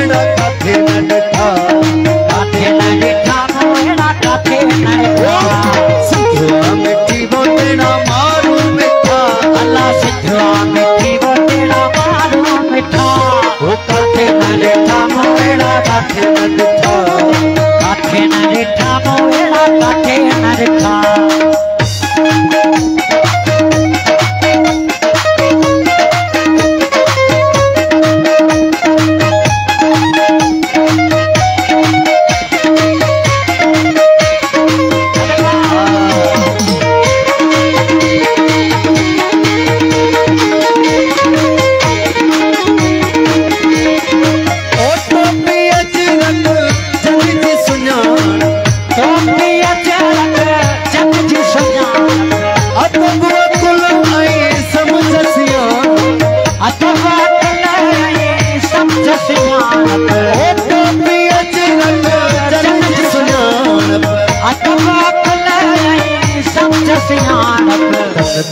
मोड़ा काथे न डिठा मोड़ा काथे न डिठा सिद्धवा मिठी वो तेरा मारू मिठा अल्लाह सिद्धवा मिठी वो तेरा मारू मिठा वो काथे न डिठा मोड़ा काथे न डिठा मोड़ा काथे न डिठा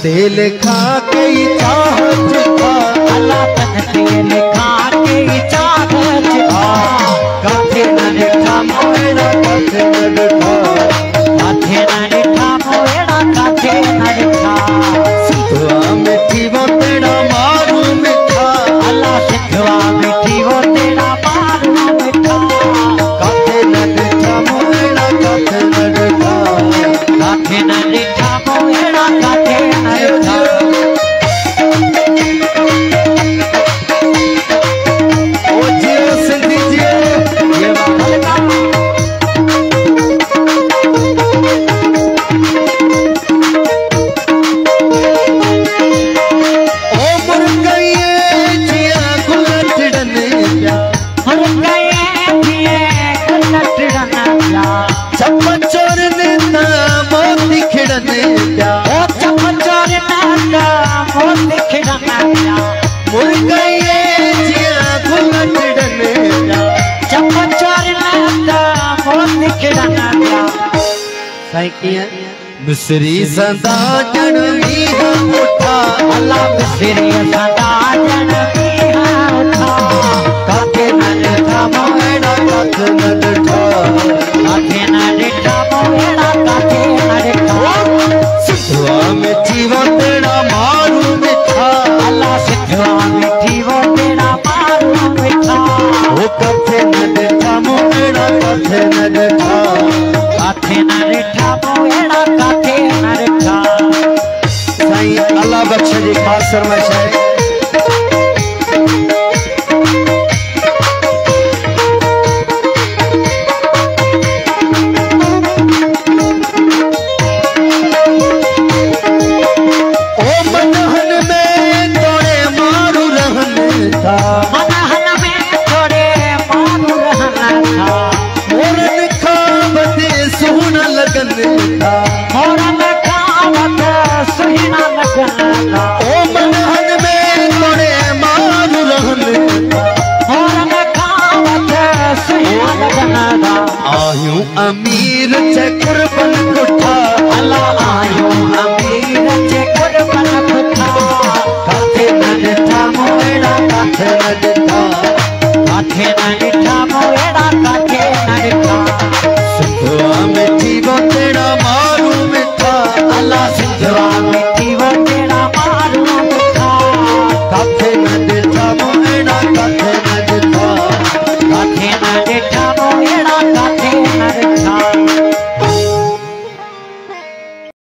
तेल खा के चाहत था अल्लाह तन तेल खा के चाहत था काथे न डिठा मोड़ा काथे न डिठा मोड़ा काथे न डिठा सिद्धवा मिठी वो तेरा मारू मिठा अल्लाह सिद्धवा मिठी वो तेरा मारू मिठा काथे न डिठा मोड़ा काथे न डिठा मोड़ा काथे न डिठा ओ जियो सिंधी जियो ये वाला ओ मुर्गये जिया गुलटड़न प्या मुर्गये जिए गुलटड़न प्या चपचोर ने ना मोती खिड़न प्या ओ चपचोर ना मोती खिड़न प्या मुर्गये जिया गुलटड़न प्या चपचोर ना मोती खिड़न प्या सही किया मिस्री सदा जनमी उठा अल्लाह मिस्री सदा जनमी उठा काथे न डिठा मोड़ा काथे न डिठा मोड़ा काथे न डिठा सिद्धवा मिठी वो तेरा मारू मिठा अल्लाह सिद्धवा मिठी वो तेरा मारू मिठा वो काथे न डिठा मोड़ा काथे न डिठा मोड़ा काथे न डिठा साईं अल्लाह बख्शे जी खास फरमाइश है ओ मनहन में तोड़े मारू रहन था मनहन में थोड़े मारू रहना था मोरन खावते सुहना लगन था मोरन खावत सुहिना लगन था ओ मनहन में तोड़े मारू रहन था मोरन खावत सुहिना लगन था आयूं अमीर चक्र बन उठा अल्लाह आयो अमीर चे कुर्बन खुदा काथे न डिठा मोड़ा काथे न डिठा काथे न